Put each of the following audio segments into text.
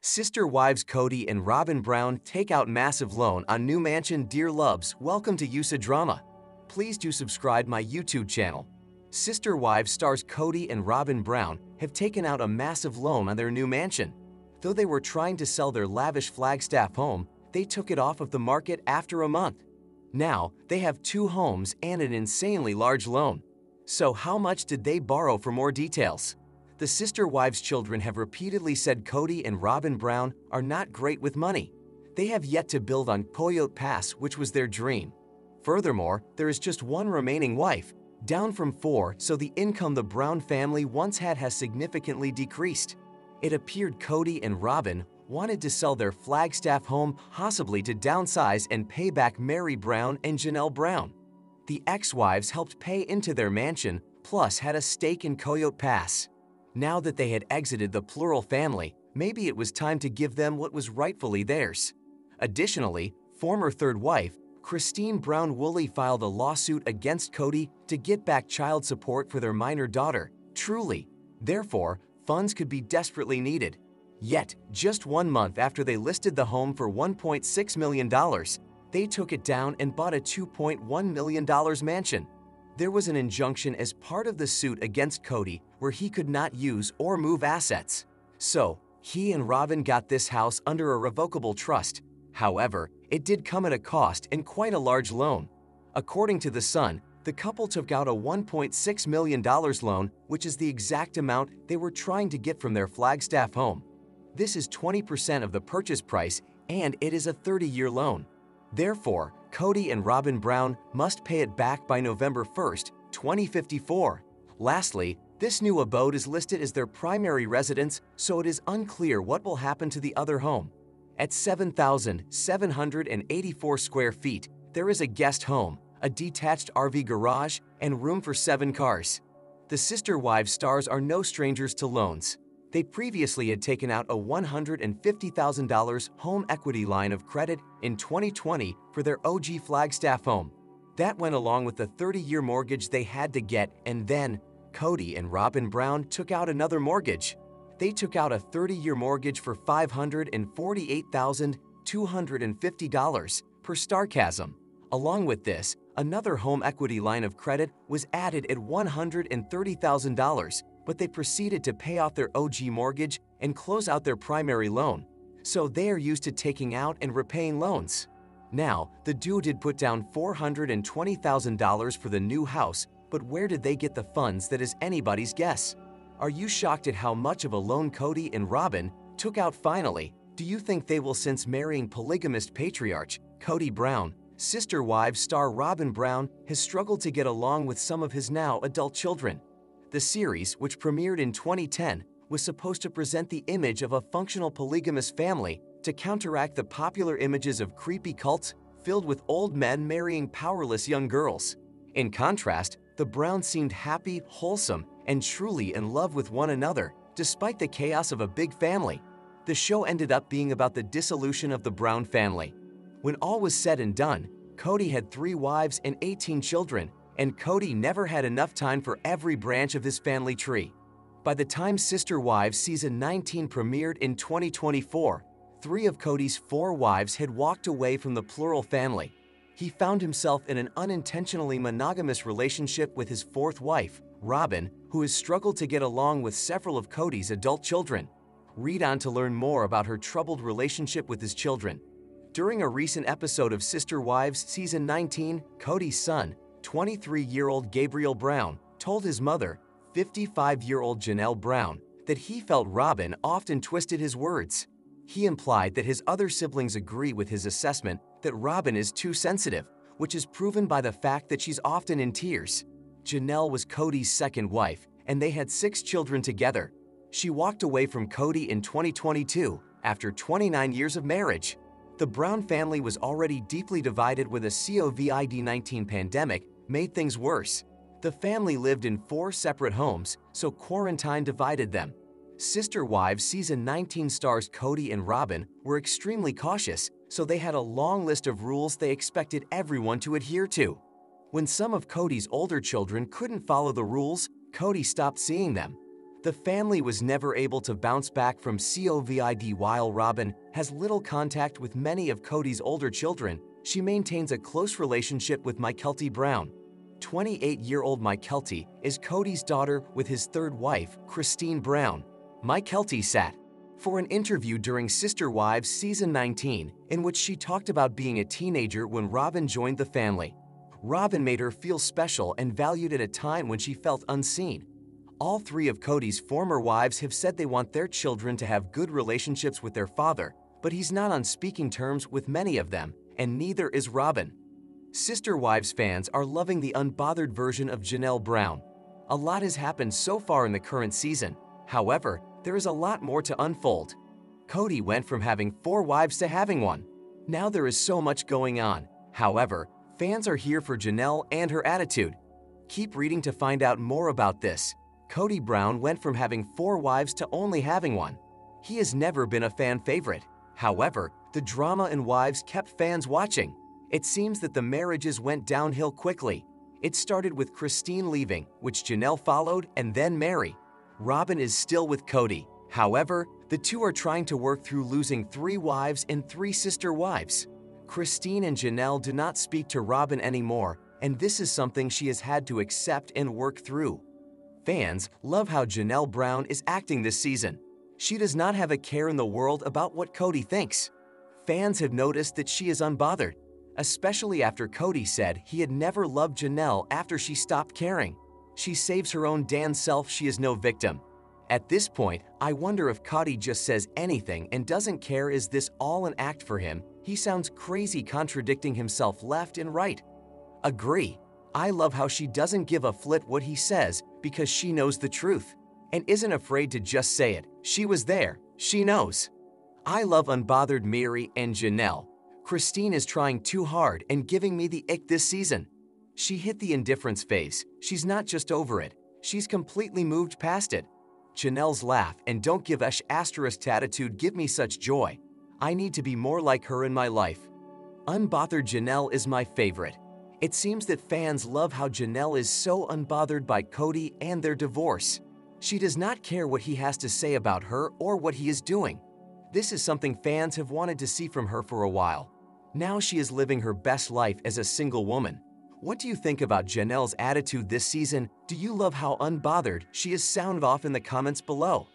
Sister wives Cody and Robin Brown take out massive loan on new mansion. Dear loves, welcome to USA Drama. Please do subscribe my YouTube channel. Sister wives stars Cody and Robin Brown have taken out a massive loan on their new mansion. Though they were trying to sell their lavish Flagstaff home, they took it off of the market after a month. Now, they have two homes and an insanely large loan. So how much did they borrow? For more details, the sister wives' children have repeatedly said Cody and Robin Brown are not great with money. They have yet to build on Coyote Pass, which was their dream. Furthermore, there is just one remaining wife, down from 4, so the income the Brown family once had has significantly decreased. It appeared Cody and Robin wanted to sell their Flagstaff home, possibly to downsize and pay back Mary Brown and Janelle Brown. The ex-wives helped pay into their mansion, plus had a stake in Coyote Pass. Now that they had exited the plural family, maybe it was time to give them what was rightfully theirs. Additionally, former third wife, Christine Brown Woolley, filed a lawsuit against Cody to get back child support for their minor daughter, Truly. Therefore, funds could be desperately needed. Yet, just 1 month after they listed the home for $1.6 million, they took it down and bought a $2.1 million mansion. There was an injunction as part of the suit against Cody where he could not use or move assets. So, he and Robin got this house under a revocable trust. However, it did come at a cost and quite a large loan. According to The Sun, the couple took out a $1.6 million loan, which is the exact amount they were trying to get from their Flagstaff home. This is 20% of the purchase price, and it is a 30-year loan. Therefore, Cody and Robin Brown must pay it back by November 1st, 2054. Lastly, this new abode is listed as their primary residence, so it is unclear what will happen to the other home. At 7,784 square feet, there is a guest home, a detached RV garage, and room for 7 cars. The sister wives stars are no strangers to loans. They previously had taken out a $150,000 home equity line of credit in 2020 for their OG Flagstaff home. That went along with the 30-year mortgage they had to get, and then Cody and Robin Brown took out another mortgage. They took out a 30-year mortgage for $548,250 per Starcasm. Along with this, another home equity line of credit was added at $130,000, but they proceeded to pay off their OG mortgage and close out their primary loan. So they are used to taking out and repaying loans. Now, the duo did put down $420,000 for the new house, but where did they get the funds? That is anybody's guess. Are you shocked at how much of a loan Cody and Robin took out finally? Do you think they will, since marrying polygamist patriarch Cody Brown? Sister wives star Robin Brown has struggled to get along with some of his now adult children. The series, which premiered in 2010, was supposed to present the image of a functional polygamous family to counteract the popular images of creepy cults filled with old men marrying powerless young girls. In contrast, the Browns seemed happy, wholesome, and truly in love with one another, despite the chaos of a big family. The show ended up being about the dissolution of the Brown family. When all was said and done, Cody had 3 wives and 18 children, and Cody never had enough time for every branch of his family tree. By the time Sister Wives Season 19 premiered in 2024, 3 of Cody's 4 wives had walked away from the plural family. He found himself in an unintentionally monogamous relationship with his 4th wife, Robin, who has struggled to get along with several of Cody's adult children. Read on to learn more about her troubled relationship with his children. During a recent episode of Sister Wives Season 19, Cody's son, 23-year-old Gabriel Brown, told his mother, 55-year-old Janelle Brown, that he felt Robin often twisted his words. He implied that his other siblings agree with his assessment that Robin is too sensitive, which is proven by the fact that she's often in tears. Janelle was Cody's 2nd wife, and they had 6 children together. She walked away from Cody in 2022 after 29 years of marriage. The Brown family was already deeply divided when the COVID-19 pandemic made things worse. The family lived in 4 separate homes, so quarantine divided them. Sister Wives Season 19 stars Cody and Robin were extremely cautious, so they had a long list of rules they expected everyone to adhere to. When some of Cody's older children couldn't follow the rules, Cody stopped seeing them. The family was never able to bounce back from COVID while Robyn has little contact with many of Cody's older children. She maintains a close relationship with Mykelti Brown. 28-year-old Mykelti is Cody's daughter with his third wife, Christine Brown. Mykelti sat for an interview during Sister Wives Season 19, in which she talked about being a teenager when Robyn joined the family. Robyn made her feel special and valued at a time when she felt unseen. All three of Cody's former wives have said they want their children to have good relationships with their father, but he's not on speaking terms with many of them, and neither is Robyn. Sister Wives fans are loving the unbothered version of Janelle Brown. A lot has happened so far in the current season. However, there is a lot more to unfold. Cody went from having 4 wives to having 1. Now there is so much going on. However, fans are here for Janelle and her attitude. Keep reading to find out more about this. Cody Brown went from having 4 wives to only having 1. He has never been a fan favorite. However, the drama and wives kept fans watching. It seems that the marriages went downhill quickly. It started with Christine leaving, which Janelle followed, and then Mary. Robyn is still with Cody. However, the two are trying to work through losing 3 wives and 3 sister wives. Christine and Janelle do not speak to Robyn anymore, and this is something she has had to accept and work through. Fans love how Janelle Brown is acting this season. She does not have a care in the world about what Cody thinks. Fans have noticed that she is unbothered, especially after Cody said he had never loved Janelle after she stopped caring. She saves her own damn self, she is no victim. At this point, I wonder if Cody just says anything and doesn't care. Is this all an act for him? He sounds crazy, contradicting himself left and right. Agree. I love how she doesn't give a flip what he says because she knows the truth and isn't afraid to just say it. She was there. She knows. I love unbothered Mary and Janelle. Christine is trying too hard and giving me the ick this season. She hit the indifference phase. She's not just over it. She's completely moved past it. Janelle's laugh and don't give a asterisk attitude give me such joy. I need to be more like her in my life. Unbothered Janelle is my favorite. It seems that fans love how Janelle is so unbothered by Cody and their divorce. She does not care what he has to say about her or what he is doing. This is something fans have wanted to see from her for a while. Now she is living her best life as a single woman. What do you think about Janelle's attitude this season? Do you love how unbothered she is? Sound off in the comments below.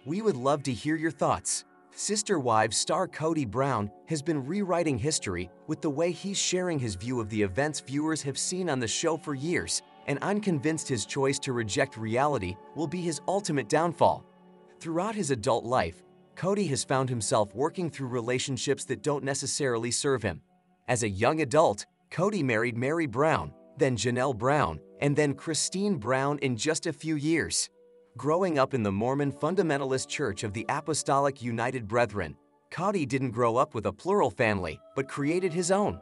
We would love to hear your thoughts. Sister Wives star Cody Brown has been rewriting history with the way he's sharing his view of the events viewers have seen on the show for years, and I'm convinced his choice to reject reality will be his ultimate downfall. Throughout his adult life, Cody has found himself working through relationships that don't necessarily serve him. As a young adult, Cody married Mary Brown, then Janelle Brown, and then Christine Brown in just a few years. Growing up in the Mormon fundamentalist Church of the Apostolic United Brethren, Cody didn't grow up with a plural family, but created his own.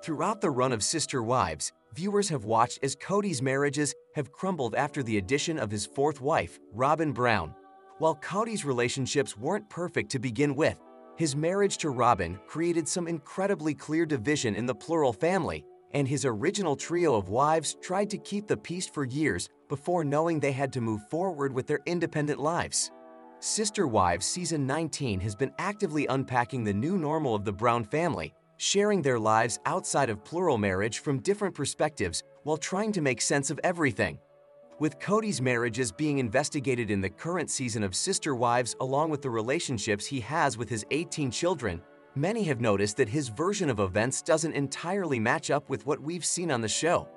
Throughout the run of Sister Wives, viewers have watched as Cody's marriages have crumbled after the addition of his 4th wife, Robyn Brown. While Cody's relationships weren't perfect to begin with, his marriage to Robyn created some incredibly clear division in the plural family, and his original trio of wives tried to keep the peace for years before knowing they had to move forward with their independent lives. Sister Wives Season 19 has been actively unpacking the new normal of the Brown family, sharing their lives outside of plural marriage from different perspectives while trying to make sense of everything. With Cody's marriages being investigated in the current season of Sister Wives along with the relationships he has with his 18 children, many have noticed that his version of events doesn't entirely match up with what we've seen on the show.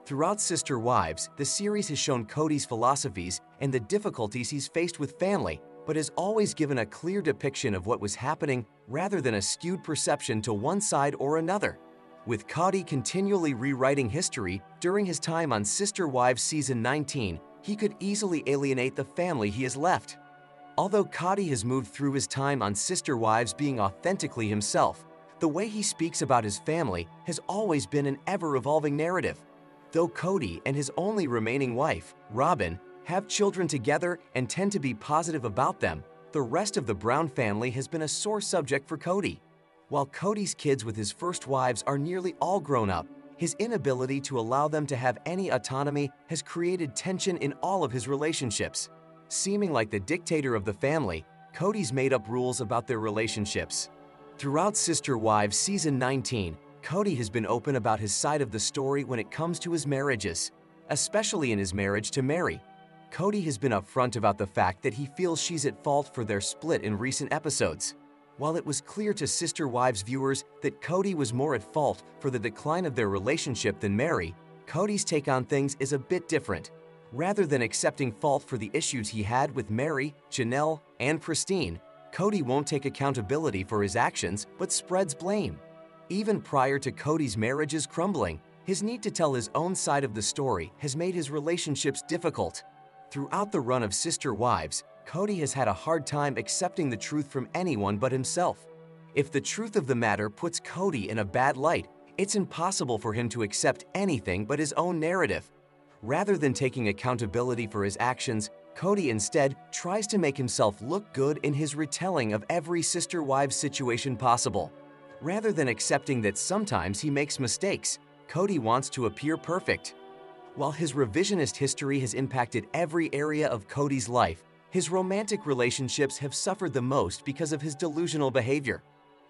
Throughout Sister Wives, the series has shown Cody's philosophies and the difficulties he's faced with family, but has always given a clear depiction of what was happening rather than a skewed perception to one side or another. With Cody continually rewriting history during his time on Sister Wives Season 19, he could easily alienate the family he has left. Although Cody has moved through his time on Sister Wives being authentically himself, the way he speaks about his family has always been an ever-evolving narrative. Though Cody and his only remaining wife, Robyn, have children together and tend to be positive about them, the rest of the Brown family has been a sore subject for Cody. While Cody's kids with his first wives are nearly all grown up, his inability to allow them to have any autonomy has created tension in all of his relationships. Seeming like the dictator of the family, Cody's made up rules about their relationships. Throughout Sister Wives Season 19, Cody has been open about his side of the story when it comes to his marriages, especially in his marriage to Mary. Cody has been upfront about the fact that he feels she's at fault for their split in recent episodes. While it was clear to Sister Wives viewers that Cody was more at fault for the decline of their relationship than Mary, Cody's take on things is a bit different. Rather than accepting fault for the issues he had with Mary, Janelle, and Christine, Cody won't take accountability for his actions but spreads blame. Even prior to Cody's marriages crumbling, his need to tell his own side of the story has made his relationships difficult. Throughout the run of Sister Wives, Cody has had a hard time accepting the truth from anyone but himself. If the truth of the matter puts Cody in a bad light, it's impossible for him to accept anything but his own narrative. Rather than taking accountability for his actions, Cody instead tries to make himself look good in his retelling of every Sister Wives situation possible. Rather than accepting that sometimes he makes mistakes, Cody wants to appear perfect. While his revisionist history has impacted every area of Cody's life, his romantic relationships have suffered the most because of his delusional behavior.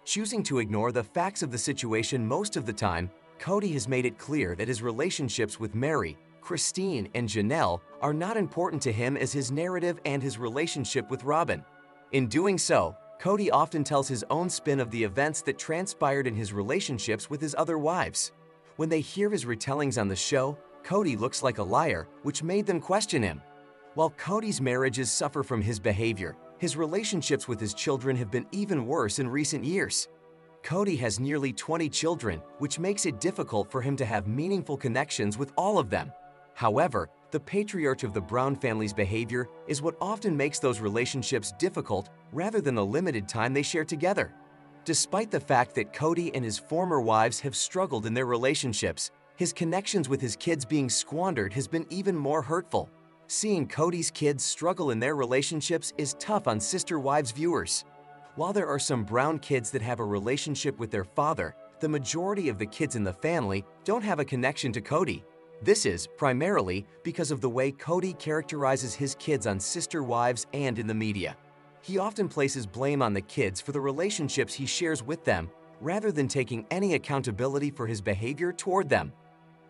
Choosing to ignore the facts of the situation most of the time, Cody has made it clear that his relationships with Mary, Christine, and Janelle are not important to him as his narrative and his relationship with Robin. In doing so, Cody often tells his own spin of the events that transpired in his relationships with his other wives. When they hear his retellings on the show, Cody looks like a liar, which made them question him. While Cody's marriages suffer from his behavior, his relationships with his children have been even worse in recent years. Cody has nearly 20 children, which makes it difficult for him to have meaningful connections with all of them. However, the patriarch of the Brown family's behavior is what often makes those relationships difficult rather than the limited time they share together. Despite the fact that Cody and his former wives have struggled in their relationships, his connections with his kids being squandered has been even more hurtful. Seeing Cody's kids struggle in their relationships is tough on Sister Wives viewers. While there are some Brown kids that have a relationship with their father, the majority of the kids in the family don't have a connection to Cody. This is primarily because of the way Cody characterizes his kids on Sister Wives and in the media. He often places blame on the kids for the relationships he shares with them, rather than taking any accountability for his behavior toward them.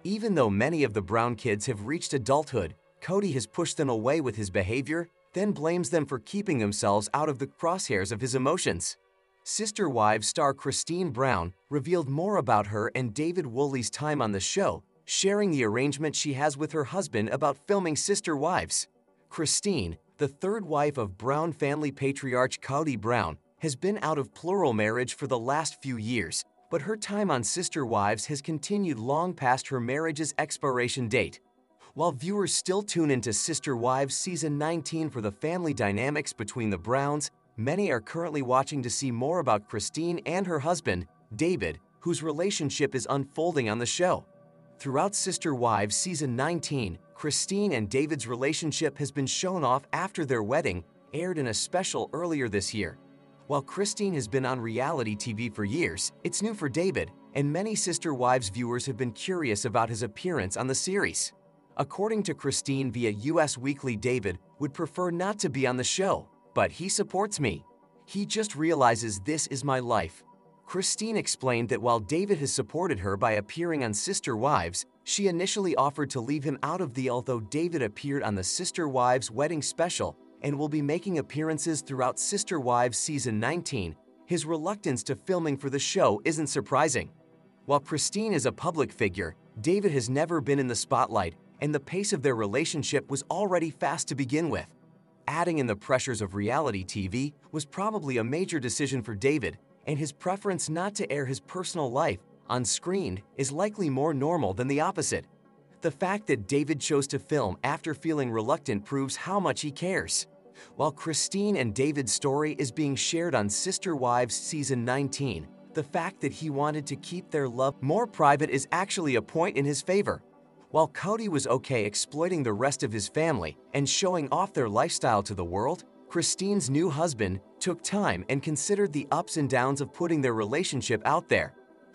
Even though many of the Brown kids have reached adulthood, Cody has pushed them away with his behavior, then blames them for keeping themselves out of the crosshairs of his emotions. Sister Wives star Christine Brown revealed more about her and David Woolley's time on the show, sharing the arrangement she has with her husband about filming Sister Wives. Christine, the third wife of Brown family patriarch Cody Brown, has been out of plural marriage for the last few years, but her time on Sister Wives has continued long past her marriage's expiration date. While viewers still tune into Sister Wives Season 19 for the family dynamics between the Browns, many are currently watching to see more about Christine and her husband, David, whose relationship is unfolding on the show. Throughout Sister Wives Season 19, Christine and David's relationship has been shown off after their wedding aired in a special earlier this year. While Christine has been on reality TV for years, it's new for David, and many Sister Wives viewers have been curious about his appearance on the series. According to Christine via US Weekly, David would prefer not to be on the show, but he supports me. He just realizes this is my life. Christine explained that while David has supported her by appearing on Sister Wives, she initially offered to leave him out of the deal, although David appeared on the Sister Wives wedding special and will be making appearances throughout Sister Wives Season 19. His reluctance to filming for the show isn't surprising. While Christine is a public figure, David has never been in the spotlight, and the pace of their relationship was already fast to begin with. Adding in the pressures of reality TV was probably a major decision for David, and his preference not to air his personal life on screen is likely more normal than the opposite. The fact that David chose to film after feeling reluctant proves how much he cares. While Christine and David's story is being shared on Sister Wives Season 19, the fact that he wanted to keep their love more private is actually a point in his favor. While Cody was okay exploiting the rest of his family and showing off their lifestyle to the world, Christine's new husband took time and considered the ups and downs of putting their relationship out there.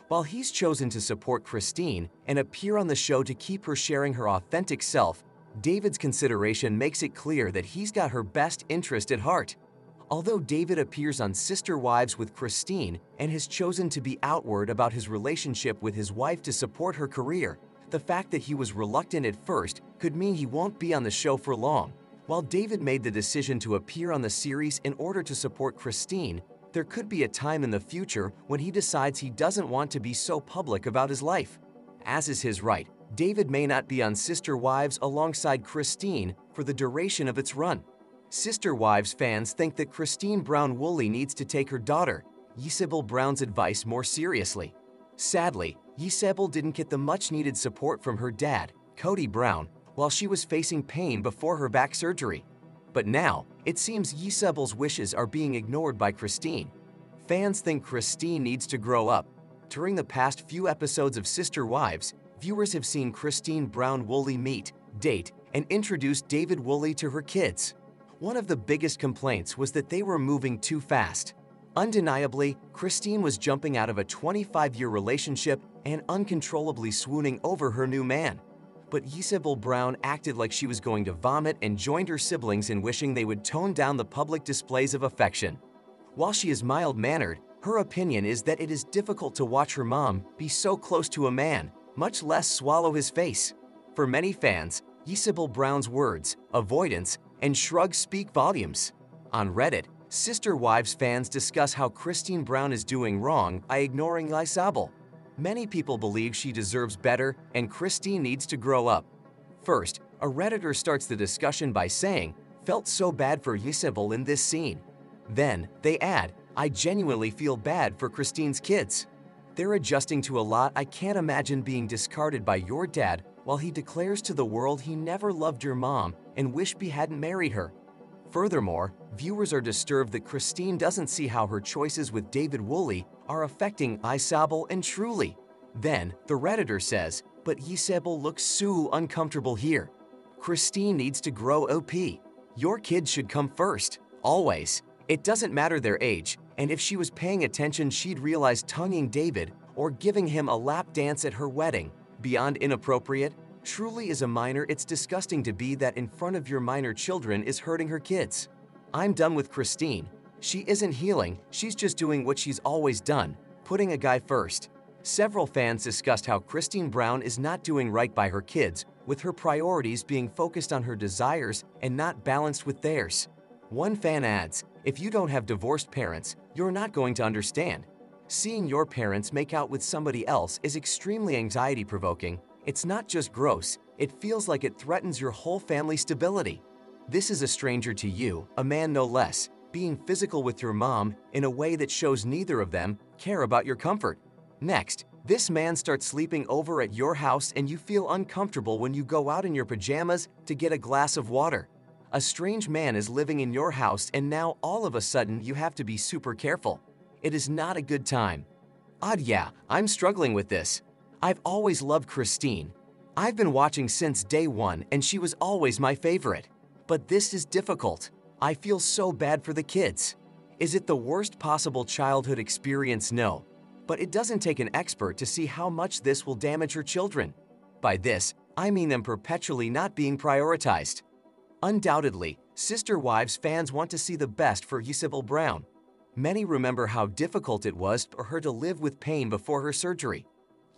While he's chosen to support Christine and appear on the show to keep her sharing her authentic self, David's consideration makes it clear that he's got her best interest at heart. Although David appears on Sister Wives with Christine and has chosen to be outward about his relationship with his wife to support her career, the fact that he was reluctant at first could mean he won't be on the show for long. While David made the decision to appear on the series in order to support Christine, there could be a time in the future when he decides he doesn't want to be so public about his life. As is his right, David may not be on Sister Wives alongside Christine for the duration of its run. Sister Wives fans think that Christine Brown Woolley needs to take her daughter, Ysabel Brown's advice more seriously. Sadly, Ysabel didn't get the much-needed support from her dad, Cody Brown, while she was facing pain before her back surgery. But now, it seems Ysabel's wishes are being ignored by Christine. Fans think Christine needs to grow up. During the past few episodes of Sister Wives, viewers have seen Christine Brown Woolley meet, date, and introduce David Woolley to her kids. One of the biggest complaints was that they were moving too fast. Undeniably, Christine was jumping out of a 25-year relationship and uncontrollably swooning over her new man. But Ysabel Brown acted like she was going to vomit and joined her siblings in wishing they would tone down the public displays of affection. While she is mild-mannered, her opinion is that it is difficult to watch her mom be so close to a man, much less swallow his face. For many fans, Ysabel Brown's words, avoidance, and shrugs speak volumes. On Reddit, Sister Wives fans discuss how Christine Brown is doing wrong by ignoring Ysabel. Many people believe she deserves better and Christine needs to grow up. First, a Redditor starts the discussion by saying, "Felt so bad for Ysabel in this scene." Then, they add, "I genuinely feel bad for Christine's kids. They're adjusting to a lot. I can't imagine being discarded by your dad while he declares to the world he never loved your mom and wished he hadn't married her." Furthermore, viewers are disturbed that Christine doesn't see how her choices with David Woolley are affecting Ysabel and Truly. Then, the Redditor says, "But Ysabel looks so uncomfortable here. Christine needs to grow OP. Your kids should come first, always. It doesn't matter their age, and if she was paying attention she'd realize tonguing David or giving him a lap dance at her wedding, beyond inappropriate. Truly is a minor. It's disgusting to be that in front of your minor children is hurting her kids. I'm done with Christine. She isn't healing, she's just doing what she's always done, putting a guy first." Several fans discussed how Christine Brown is not doing right by her kids, with her priorities being focused on her desires and not balanced with theirs. One fan adds, "If you don't have divorced parents, you're not going to understand. Seeing your parents make out with somebody else is extremely anxiety-provoking. It's not just gross, it feels like it threatens your whole family stability. This is a stranger to you, a man no less, being physical with your mom in a way that shows neither of them care about your comfort. Next, this man starts sleeping over at your house and you feel uncomfortable when you go out in your pajamas to get a glass of water. A strange man is living in your house and now all of a sudden you have to be super careful. It is not a good time. Yeah, I'm struggling with this. I've always loved Christine. I've been watching since day one and she was always my favorite. But this is difficult. I feel so bad for the kids. Is it the worst possible childhood experience? No. But it doesn't take an expert to see how much this will damage her children. By this, I mean them perpetually not being prioritized. Undoubtedly, Sister Wives fans want to see the best for Ysabel Brown. Many remember how difficult it was for her to live with pain before her surgery.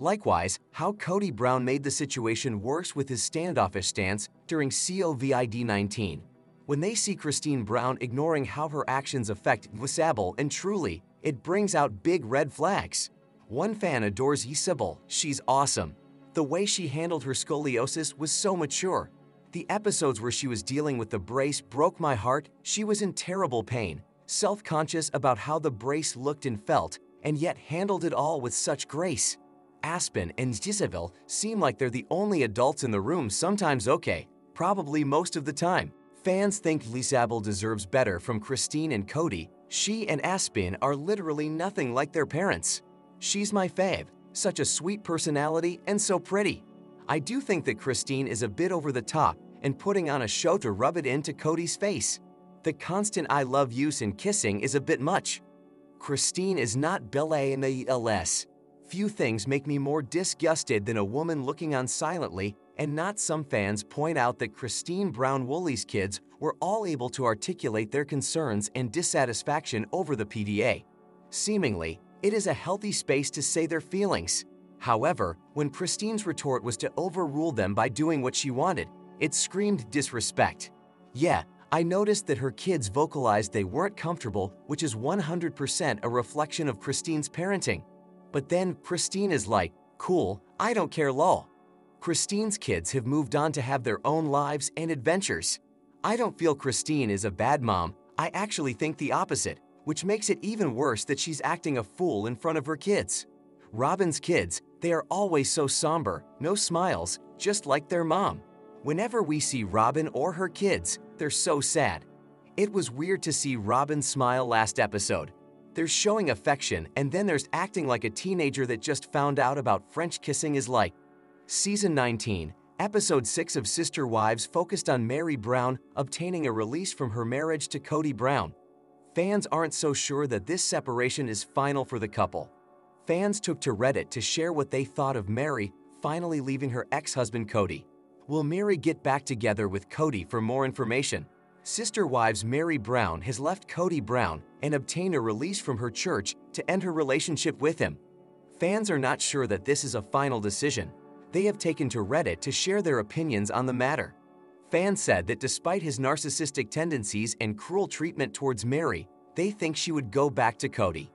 Likewise, how Cody Brown made the situation worse with his standoffish stance during COVID-19. When they see Christine Brown ignoring how her actions affect Ysabel and Truly, it brings out big red flags. One fan adores Ysabel. She's awesome. The way she handled her scoliosis was so mature. The episodes where she was dealing with the brace broke my heart. She was in terrible pain, self-conscious about how the brace looked and felt, and yet handled it all with such grace. Aspen and Ysabel seem like they're the only adults in the room, sometimes okay, probably most of the time. Fans think Ysabel deserves better from Christine and Cody. She and Aspen are literally nothing like their parents. She's my fave, such a sweet personality and so pretty. I do think that Christine is a bit over the top and putting on a show to rub it into Cody's face. The constant I love yous and kissing is a bit much. Christine is not Belle and Few things make me more disgusted than a woman looking on silently And not some fans point out that Christine Brown Woolley's kids were all able to articulate their concerns and dissatisfaction over the PDA. Seemingly, it is a healthy space to say their feelings. However, when Christine's retort was to overrule them by doing what she wanted, it screamed disrespect. Yeah, I noticed that her kids vocalized they weren't comfortable, which is 100% a reflection of Christine's parenting. But then Christine is like, cool, I don't care lol. Christine's kids have moved on to have their own lives and adventures. I don't feel Christine is a bad mom, I actually think the opposite, which makes it even worse that she's acting a fool in front of her kids. Robyn's kids, they are always so somber, no smiles, just like their mom. Whenever we see Robyn or her kids, they're so sad. It was weird to see Robyn smile last episode. There's showing affection, and then there's acting like a teenager that just found out about French kissing is like. Season 19, Episode 6 of Sister Wives focused on Meri Brown obtaining a release from her marriage to Kody Brown. Fans aren't so sure that this separation is final for the couple. Fans took to Reddit to share what they thought of Meri finally leaving her ex-husband Kody. Will Meri get back together with Kody? For more information, Sister Wives Meri Brown has left Kody Brown and obtained a release from her church to end her relationship with him. Fans are not sure that this is a final decision. They have taken to Reddit to share their opinions on the matter. Fans said that despite his narcissistic tendencies and cruel treatment towards Meri, they think she would go back to Kody.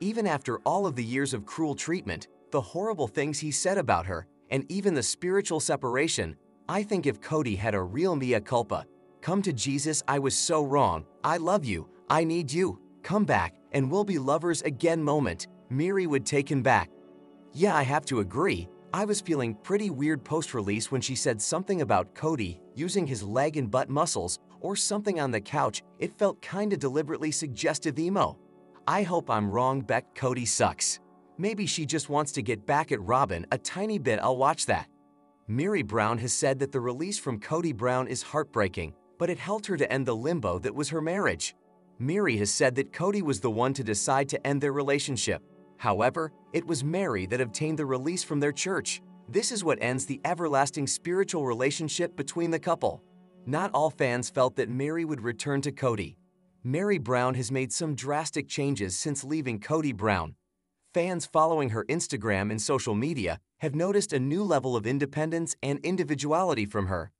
Even after all of the years of cruel treatment, the horrible things he said about her, and even the spiritual separation, I think if Kody had a real mea culpa, come to Jesus, I was so wrong, I love you, I need you, come back, and we'll be lovers again moment, Meri would take him back. Yeah, I have to agree. I was feeling pretty weird post-release when she said something about Kody using his leg and butt muscles or something on the couch. It felt kinda deliberately suggestive emo. I hope I'm wrong. Beck, Kody sucks. Maybe she just wants to get back at Robyn a tiny bit. I'll watch that. Meri Brown has said that the release from Kody Brown is heartbreaking, but it helped her to end the limbo that was her marriage. Meri has said that Kody was the one to decide to end their relationship. However, it was Meri that obtained the release from their church. This is what ends the everlasting spiritual relationship between the couple. Not all fans felt that Meri would return to Kody. Meri Brown has made some drastic changes since leaving Kody Brown. Fans following her Instagram and social media have noticed a new level of independence and individuality from her.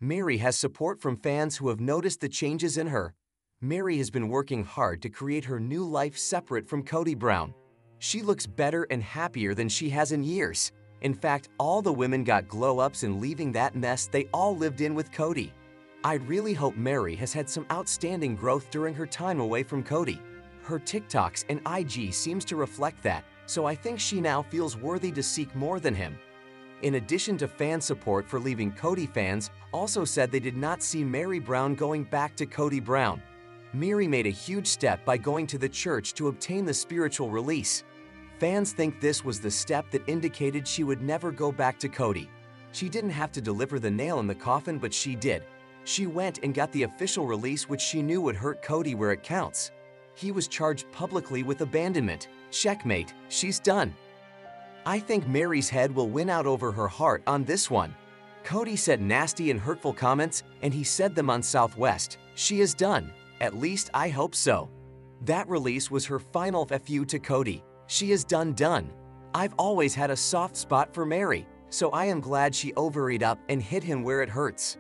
Meri has support from fans who have noticed the changes in her. Meri has been working hard to create her new life separate from Kody Brown. She looks better and happier than she has in years. In fact, all the women got glow-ups in leaving that mess they all lived in with Kody. I really hope Meri has had some outstanding growth during her time away from Kody. Her TikToks and IG seems to reflect that, so I think she now feels worthy to seek more than him. In addition to fan support for leaving Kody, fans also said they did not see Meri Brown going back to Kody Brown. Meri made a huge step by going to the church to obtain the spiritual release. Fans think this was the step that indicated she would never go back to Kody. She didn't have to deliver the nail in the coffin, but she did. She went and got the official release, which she knew would hurt Kody where it counts. He was charged publicly with abandonment. Checkmate, she's done. I think Meri's head will win out over her heart on this one. Kody said nasty and hurtful comments, and he said them on Southwest. She is done. At least I hope so. That release was her final FU to Kody. She is done. I've always had a soft spot for Meri, so I am glad she overied up and hit him where it hurts.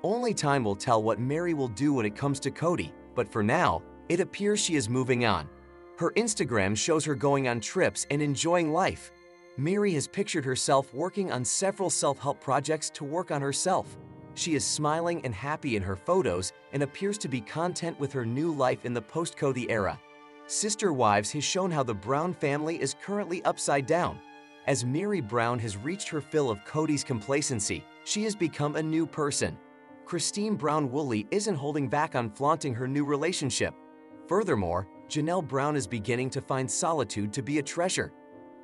Only time will tell what Meri will do when it comes to Kody, but for now, it appears she is moving on. Her Instagram shows her going on trips and enjoying life. Meri has pictured herself working on several self-help projects to work on herself. She is smiling and happy in her photos and appears to be content with her new life in the post-Kody era. Sister Wives has shown how the Brown family is currently upside down. As Meri Brown has reached her fill of Kody's complacency, she has become a new person. Christine Brown Woolley isn't holding back on flaunting her new relationship. Furthermore, Janelle Brown is beginning to find solitude to be a treasure.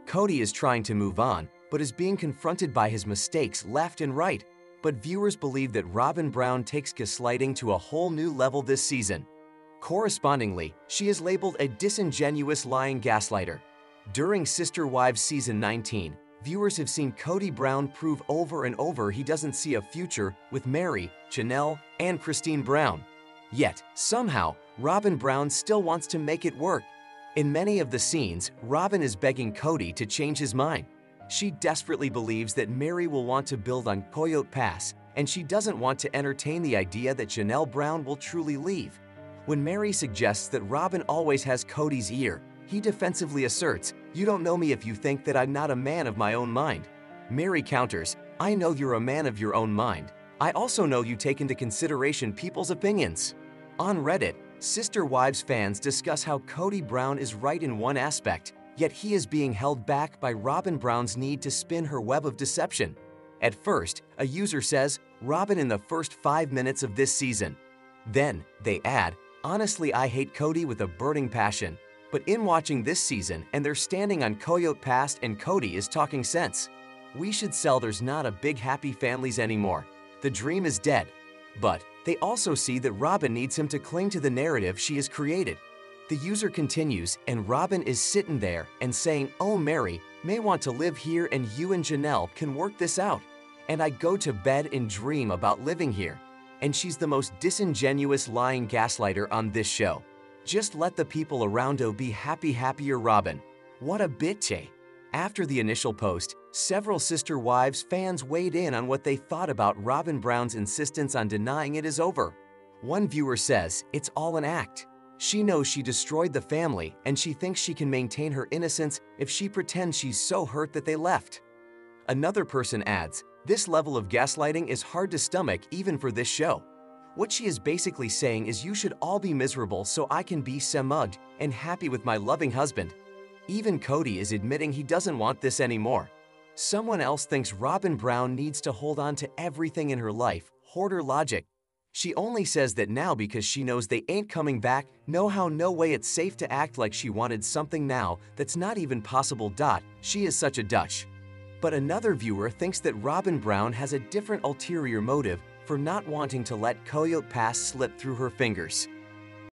Kody is trying to move on, but is being confronted by his mistakes left and right. But viewers believe that Robyn Brown takes gaslighting to a whole new level this season. Correspondingly, she is labeled a disingenuous lying gaslighter. During Sister Wives Season 19, viewers have seen Kody Brown prove over and over he doesn't see a future with Meri, Janelle, and Christine Brown. Yet, somehow, Robyn Brown still wants to make it work. In many of the scenes, Robyn is begging Kody to change his mind. She desperately believes that Meri will want to build on Coyote Pass, and she doesn't want to entertain the idea that Janelle Brown will truly leave. When Meri suggests that Robyn always has Kody's ear, he defensively asserts, "You don't know me if you think that I'm not a man of my own mind." Meri counters, "I know you're a man of your own mind. I also know you take into consideration people's opinions." On Reddit, Sister Wives fans discuss how Kody Brown is right in one aspect, yet he is being held back by Robyn Brown's need to spin her web of deception. At first, a user says, "Robyn in the first 5 minutes of this season." Then, they add, "Honestly, I hate Kody with a burning passion. But in watching this season, and they're standing on Coyote Pass and Kody is talking sense. We should sell there's not a big happy families anymore. The dream is dead." But they also see that Robyn needs him to cling to the narrative she has created. The user continues, and Robyn is sitting there and saying, "Oh, Meri may want to live here and you and Janelle can work this out. And I go to bed and dream about living here." And she's the most disingenuous lying gaslighter on this show. Just let the people around her be happier Robyn. What a bitch. After the initial post, several Sister Wives fans weighed in on what they thought about Robyn Brown's insistence on denying it is over. One viewer says, "It's all an act. She knows she destroyed the family and she thinks she can maintain her innocence if she pretends she's so hurt that they left." Another person adds, "This level of gaslighting is hard to stomach even for this show. What she is basically saying is you should all be miserable so I can be smug and happy with my loving husband." Even Kody is admitting he doesn't want this anymore. Someone else thinks Robyn Brown needs to hold on to everything in her life, hoarder logic. She only says that now because she knows they ain't coming back, no way it's safe to act like she wanted something now that's not even possible. She is such a Dutch. But another viewer thinks that Robyn Brown has a different ulterior motive for not wanting to let Coyote Pass slip through her fingers.